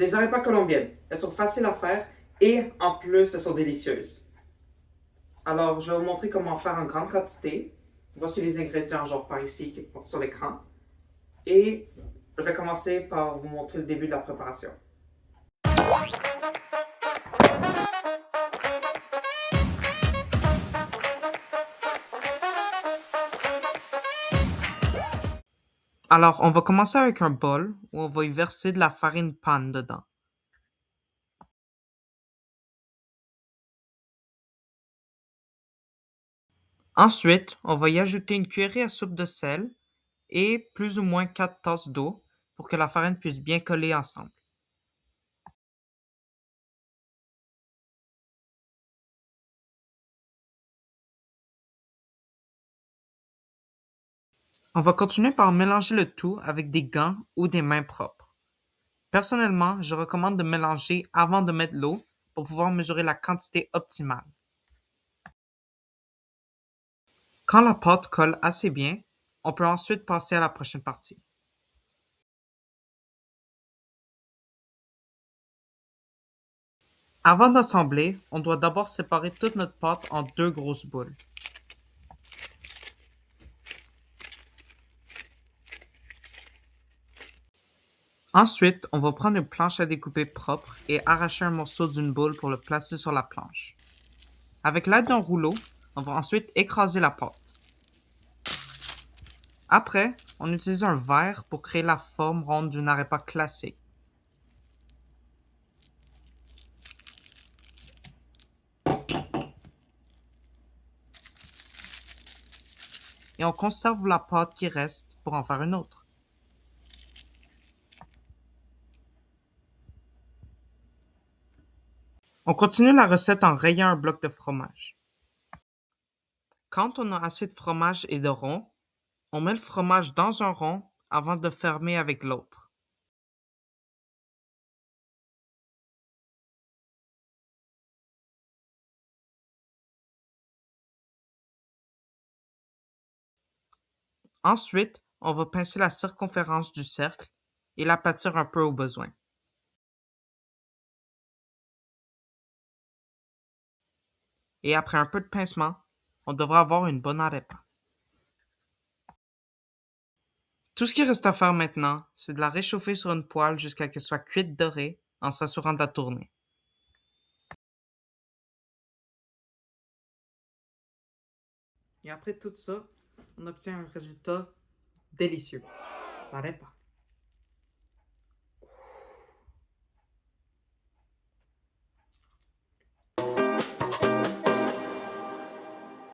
Les arepas colombiennes, elles sont faciles à faire et en plus, elles sont délicieuses. Alors, je vais vous montrer comment faire en grande quantité. Voici les ingrédients, genre par ici, sur l'écran. Et je vais commencer par vous montrer le début de la préparation. Alors, on va commencer avec un bol où on va y verser de la farine panne dedans. Ensuite, on va y ajouter une cuillerée à soupe de sel et plus ou moins 4 tasses d'eau pour que la farine puisse bien coller ensemble. On va continuer par mélanger le tout avec des gants ou des mains propres. Personnellement, je recommande de mélanger avant de mettre l'eau pour pouvoir mesurer la quantité optimale. Quand la pâte colle assez bien, on peut ensuite passer à la prochaine partie. Avant d'assembler, on doit d'abord séparer toute notre pâte en deux grosses boules. Ensuite, on va prendre une planche à découper propre et arracher un morceau d'une boule pour le placer sur la planche. Avec l'aide d'un rouleau, on va ensuite écraser la pâte. Après, on utilise un verre pour créer la forme ronde d'une arepa classique. Et on conserve la pâte qui reste pour en faire une autre. On continue la recette en rayant un bloc de fromage. Quand on a assez de fromage et de rond, on met le fromage dans un rond avant de fermer avec l'autre. Ensuite, on va pincer la circonférence du cercle et l'aplatir un peu au besoin. Et après un peu de pincement, on devrait avoir une bonne arepa. Tout ce qui reste à faire maintenant, c'est de la réchauffer sur une poêle jusqu'à ce qu'elle soit cuite dorée en s'assurant de la tourner. Et après tout ça, on obtient un résultat délicieux. L'arepa.